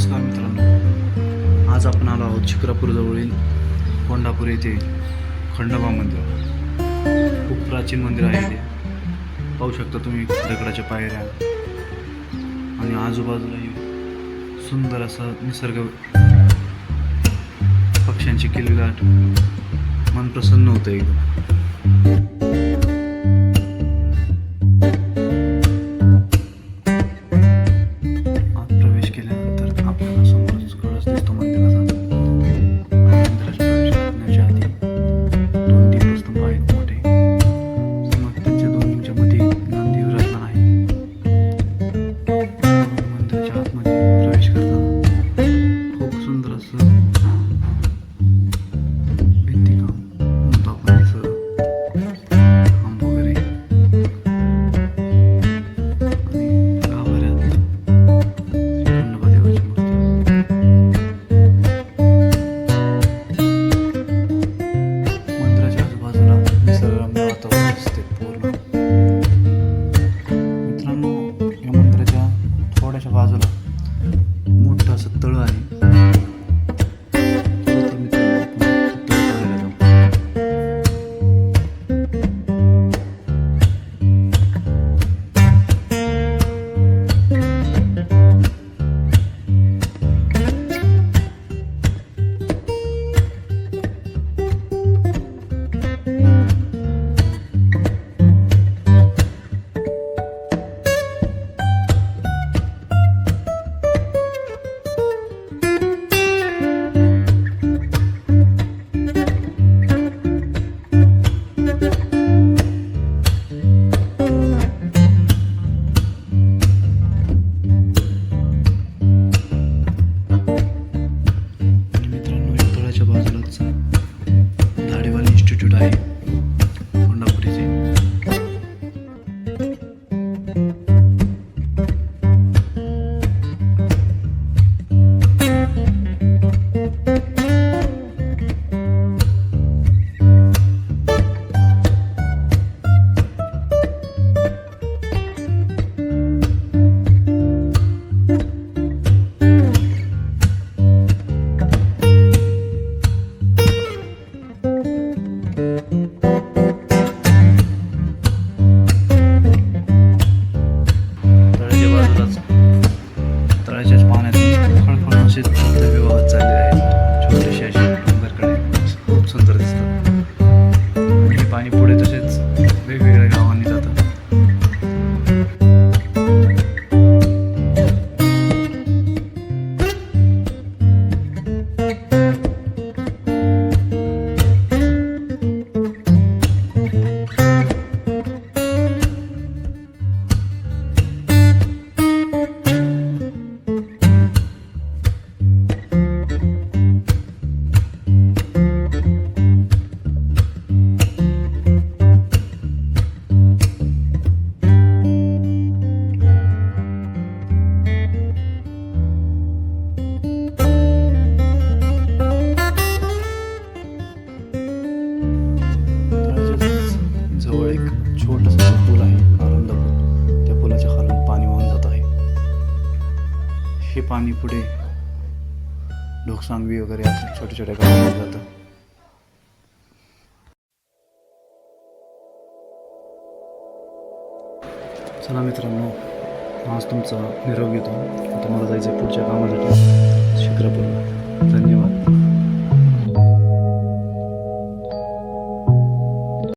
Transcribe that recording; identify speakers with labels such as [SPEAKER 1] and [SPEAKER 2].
[SPEAKER 1] नमस्कार मित्रांनो, आज आपण आलो आहोत शिक्रापूरजवळील कोंडापूर येथे खंडोबा मंदिर. खूप प्राचीन मंदिर आहे ते. पाहू शकता तुम्ही दगडाच्या पायऱ्या आणि आजूबाजूलाही सुंदर असा निसर्ग, पक्ष्यांची किलबिलाट, मन प्रसन्न होतं एकदम. बाजूला मोठं असं तळ आहे. विवाह चालले आहेत. छोटेसे असे डोंगरकडे खूप सुंदर दिसतात. हे पाणी पुढे तसेच वेगवेगळ्या गावांनी जातं. जवळ एक छोटंसं पूल आहे, आनंद पूल. त्या पुलाच्या खालून पाणी वाहून जात आहे. हे पाणी पुढे ढोकसांगवी वगैरे असं छोट्या छोट्या गावांमध्ये जातं. चला मित्रांनो, आज तुमचा निरोप घेतो. आता मला जायचं पुढच्या कामासाठी.